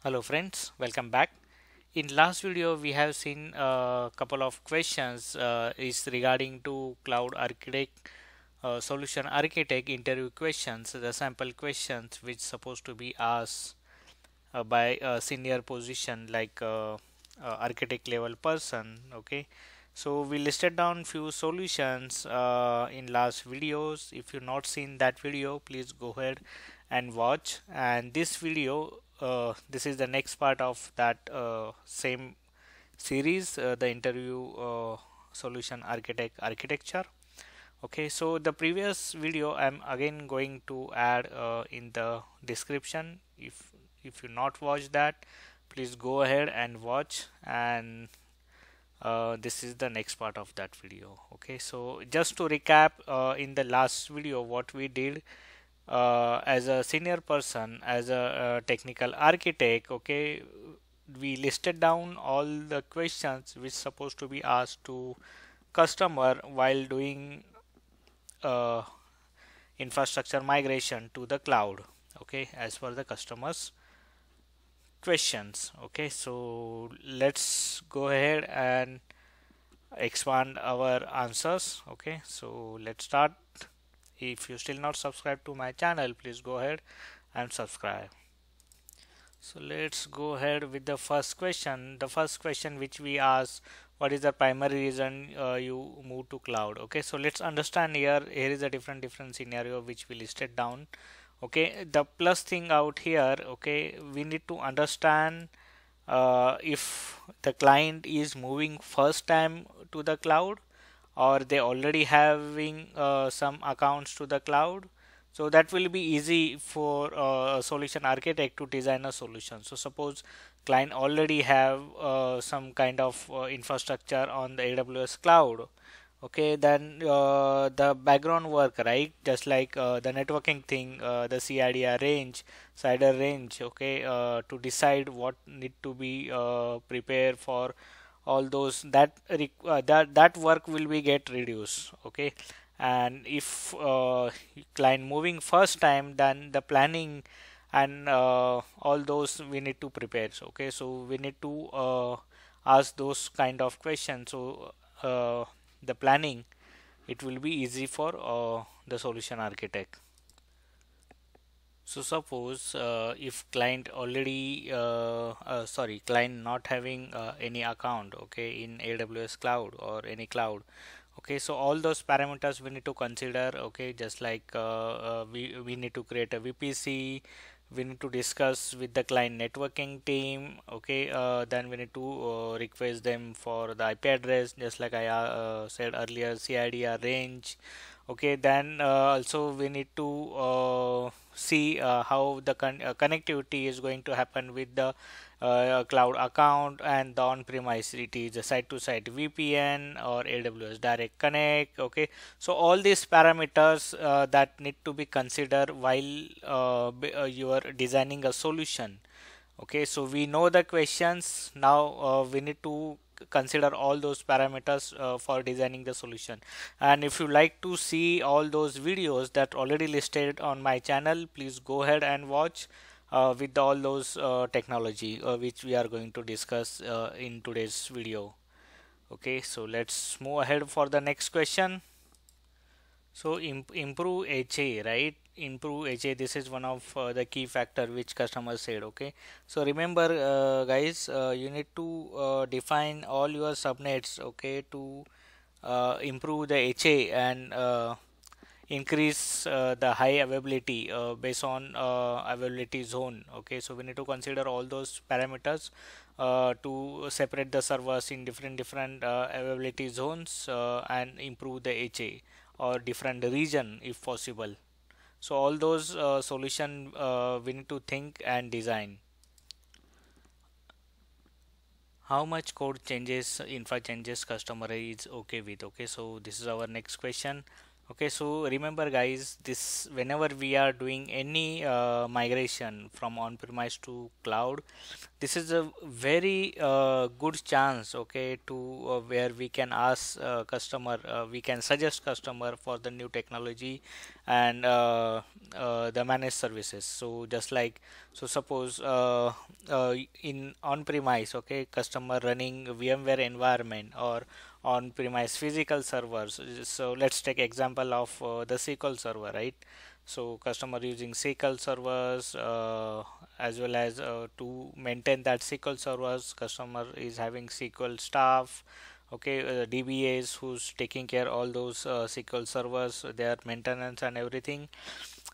Hello friends, welcome back. In last video we have seen a couple of questions is regarding to cloud architect solution architect interview questions, the sample questions which supposed to be asked by a senior position like architect level person. Okay, so we listed down few solutions in last videos. If you not seen that video, please go ahead and watch. And this video, this is the next part of that same series, the interview solution architect architecture. Okay, so the previous video I'm again going to add in the description. If you not watch that, please go ahead and watch. And this is the next part of that video. Okay, so just to recap, in the last video what we did, as a senior person, as a technical architect, okay, we listed down all the questions which supposed to be asked to customer while doing uh, infrastructure migration to the cloud. Okay, as per the customers questions. Okay, so let's go ahead and expand our answers. Okay, so let's start. If you still not subscribed to my channel, please go ahead and subscribe. So let's go ahead with the first question. The first question which we asked, what is the primary reason you move to cloud? Okay, so let's understand here. Here is a different scenario which we listed down. Okay, the plus thing out here. Okay, we need to understand if the client is moving first time to the cloud, or they already having some accounts to the cloud. So that will be easy for a solution architect to design a solution. So suppose client already have some kind of infrastructure on the AWS cloud. Okay, then the background work, right? Just like the networking thing, the CIDR range, CIDR range, okay, to decide what need to be prepared for all those that work will be get reduced. Okay, and if client moving first time, then the planning and all those we need to prepare. So, okay, so we need to ask those kind of questions. So the planning, it will be easy for the solution architect. So suppose if client already sorry, client not having any account, okay, in AWS cloud or any cloud. Okay, so all those parameters we need to consider. Okay, just like we need to create a VPC, we need to discuss with the client networking team. Okay, then we need to request them for the IP address, just like I said earlier, CIDR range. Okay, then also we need to see how the connectivity is going to happen with the cloud account and the on-premise. It is a site-to-site VPN or AWS Direct Connect. Okay, so all these parameters that need to be considered while you are designing a solution. Okay, so we know the questions. Now we need to consider all those parameters for designing the solution. And if you like to see all those videos that already listed on my channel, please go ahead and watch with all those technology which we are going to discuss in today's video. Okay, so let's move ahead for the next question. So improve HA, right? Improve HA. This is one of the key factor which customers said. Okay. So remember, guys, you need to define all your subnets. Okay, to improve the HA and increase the high availability based on availability zone. Okay, so we need to consider all those parameters to separate the servers in different availability zones and improve the HA or different region if possible. So all those solution we need to think and design. How much code changes, infra changes customer is okay with? Okay, so this is our next question. Okay, so remember guys, this whenever we are doing any migration from on-premise to cloud, this is a very good chance, okay, to where we can ask customer, we can suggest customer for the new technology and the managed services. So just like, so suppose in on-premise, okay, customer running VMware environment or on-premise physical servers. So let's take example of the SQL server, right? So customer using SQL servers as well as to maintain that SQL servers, customer is having SQL staff, okay, DBAs who's taking care all those SQL servers, their maintenance and everything.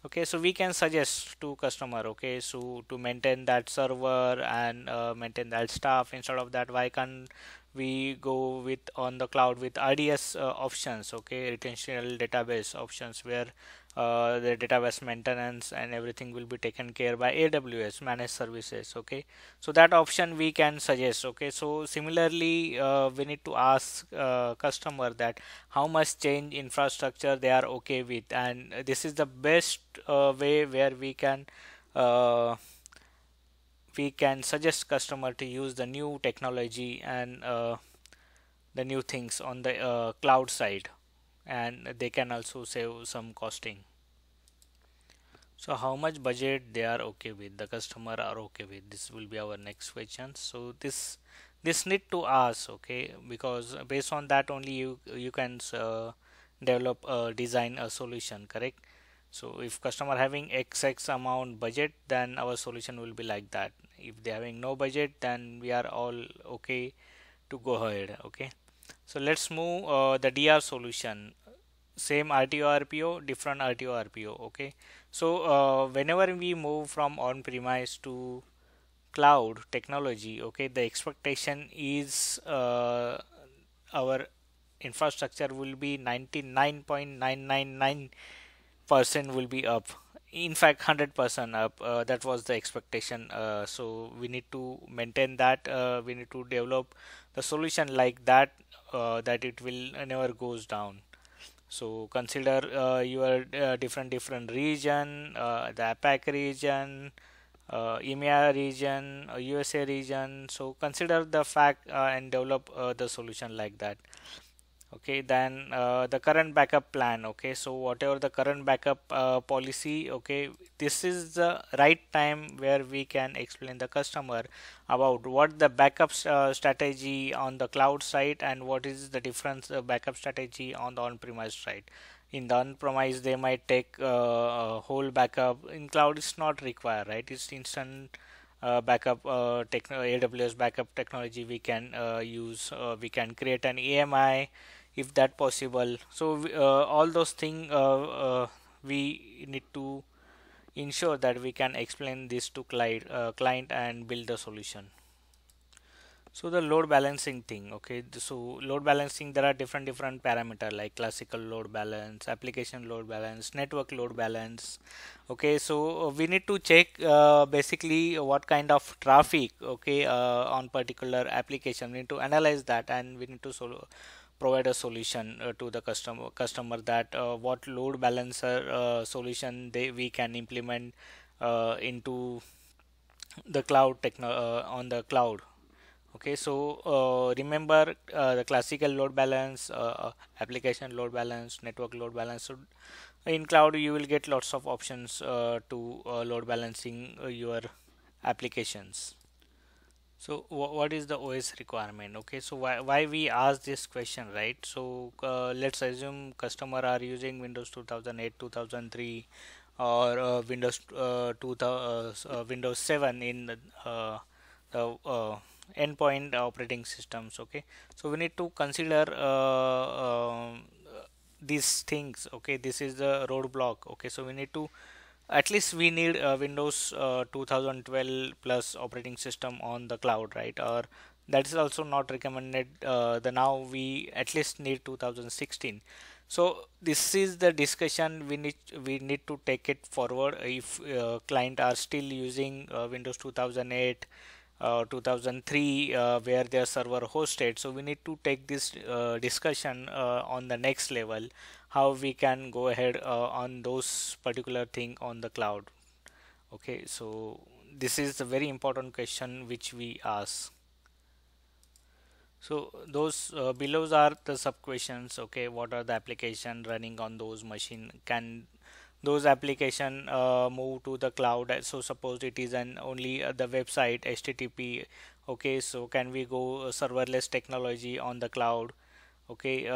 Okay, so we can suggest to customer, okay, so to maintain that server and maintain that stuff, instead of that, why can't we go with on the cloud with RDS options, okay, retentional database options, where the database maintenance and everything will be taken care by AWS managed services, okay. So that option we can suggest, okay. So similarly, we need to ask customer that how much change infrastructure they are okay with, and this is the best way where uh, we can suggest customer to use the new technology and the new things on the cloud side, and they can also save some costing. So how much budget they are okay with, the customer are okay with, this will be our next question. So this need to ask, okay, because based on that only you can develop design a solution, correct? So if customer having x amount budget, then our solution will be like that. If they having no budget, then we are all okay to go ahead, okay. So let's move the DR solution. Same RTO RPO, different RTO RPO, okay. So whenever we move from on-premise to cloud technology, okay, the expectation is our infrastructure will be 99.999% will be up. In fact, 100% up. That was the expectation. So we need to maintain that. We need to develop the solution like that, that it will never goes down. So consider your different region, the APAC region, EMEA region, USA region. So consider the fact and develop the solution like that. Okay, then the current backup plan. Okay, so whatever the current backup policy, okay, this is the right time where we can explain the customer about what the backup strategy on the cloud side and what is the difference backup strategy on the on-premise side. In the on-premise, they might take a whole backup. In cloud, it's not required, right? It's instant backup AWS backup technology we can use. We can create an AMI if that possible. So all those things we need to ensure that we can explain this to client and build a solution. So the load balancing thing, okay. So load balancing, there are different parameter like classical load balance, application load balance, network load balance. Okay, so we need to check basically what kind of traffic, okay, on particular application. We need to analyze that, and we need to provide a solution to the customer that what load balancer solution we can implement into the on the cloud. Okay, so remember the classical load balance, application load balance, network load balance. So in cloud, you will get lots of options to load balancing your applications. So what is the OS requirement? Okay, so why we ask this question, right? So let's assume customer are using Windows 2008, 2003, or Windows 7 in the endpoint operating systems. Okay, so we need to consider these things. Okay, this is the roadblock. Okay, so we need to at least we need Windows 2012 plus operating system on the cloud, right? Or that is also not recommended. The now we at least need 2016. So this is the discussion we need to take it forward. If client are still using Windows 2008 2003 where their server hosted. So we need to take this discussion on the next level, how we can go ahead on those particular thing on the cloud. Okay, so this is a very important question which we ask. So those below are the sub questions. Okay, what are the application running on those machine? Can those application move to the cloud? So suppose it is an only the website HTTP. Okay, so can we go serverless technology on the cloud? Okay,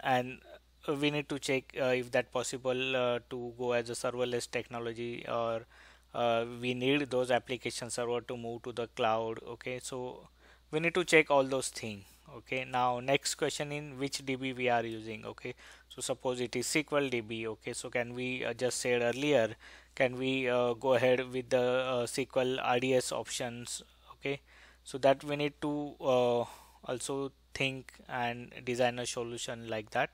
and we need to check if that possible to go as a serverless technology, or we need those application server to move to the cloud. Okay, so we need to check all those things. Okay, now next question, in which DB we are using. Okay, so suppose it is SQL DB. Okay, so can we just said earlier, can we go ahead with the SQL RDS options? Okay, so that we need to also think and design a solution like that.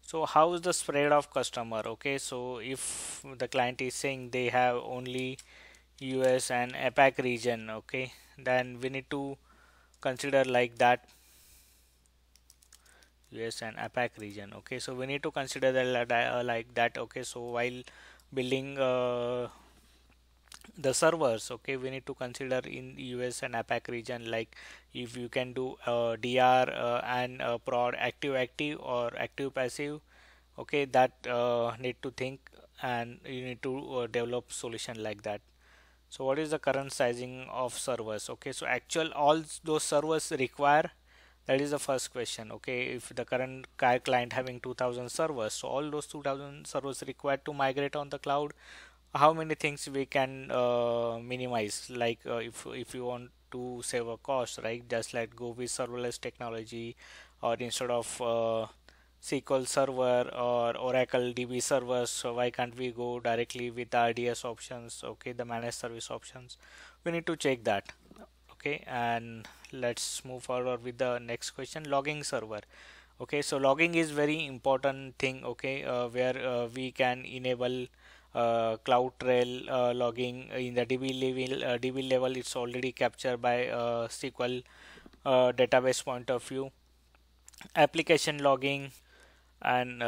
So how is the spread of customer? Okay, so if the client is saying they have only US and APAC region, okay, then we need to consider like that, US and APAC region. Okay, so we need to consider that like that. Okay, so while building the servers, okay, we need to consider in US and APAC region, like if you can do DR and prod active active or active passive. Okay, that need to think, and you need to develop solution like that. So what is the current sizing of servers? Okay, so actual all those servers require, that is the first question. Okay, if the current client having 2000 servers, so all those 2000 servers required to migrate on the cloud, how many things we can minimize, like if you want to save a cost, right, just like go with serverless technology, or instead of SQL server or Oracle DB servers, so why can't we go directly with the RDS options? Okay, the managed service options, we need to check that. Okay, and let's move forward with the next question, logging server. Okay, so logging is very important thing. Okay, where we can enable CloudTrail logging in the DB level. It's already captured by SQL database point of view. Application logging and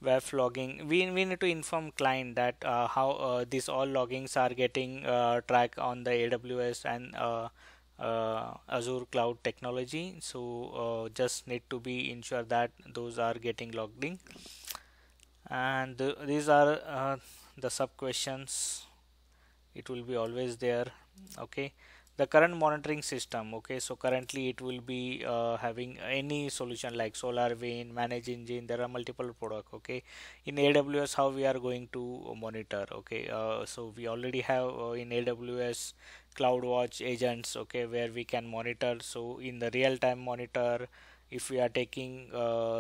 web logging, we need to inform client that how these all loggings are getting tracked on the AWS and Azure cloud technology. So just need to be ensure that those are getting logged in, and these are the sub questions, it will be always there. Okay, the current monitoring system. Okay, so currently it will be having any solution like SolarWind, Manage Engine, there are multiple products. Okay, in AWS how we are going to monitor? Okay, so we already have in AWS CloudWatch agents, okay, where we can monitor. So in the real-time monitor, if we are taking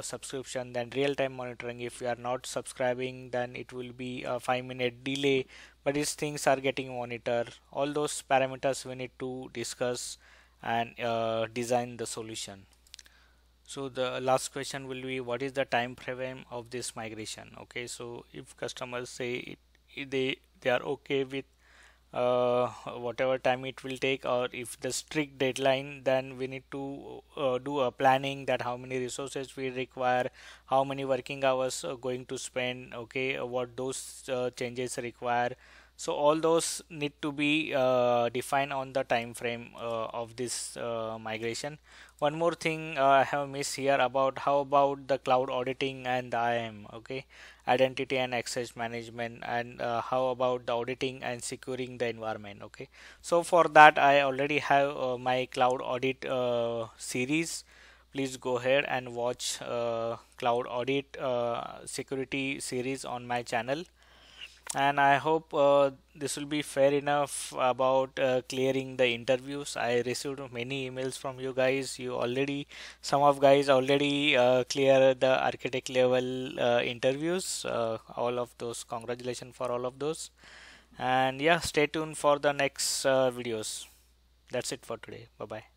subscription, then real-time monitoring. If we are not subscribing, then it will be a 5-minute delay, but these things are getting monitored. All those parameters we need to discuss and design the solution. So the last question will be, what is the time frame of this migration? Okay, so if customers say they are okay with whatever time it will take, or if the strict deadline, then we need to do a planning that how many resources we require, how many working hours going to spend. Okay, what those changes require. So all those need to be defined on the time frame of this migration. One more thing I have missed here, about how about the cloud auditing and the IAM. Okay, identity and access management, and how about the auditing and securing the environment. Okay, so for that I already have my cloud audit series. Please go ahead and watch cloud audit security series on my channel, and I hope this will be fair enough about clearing the interviews. I received many emails from you guys. You already, some of guys already clear the architect level interviews. All of those, congratulations for all of those. And yeah, stay tuned for the next videos. That's it for today. Bye bye.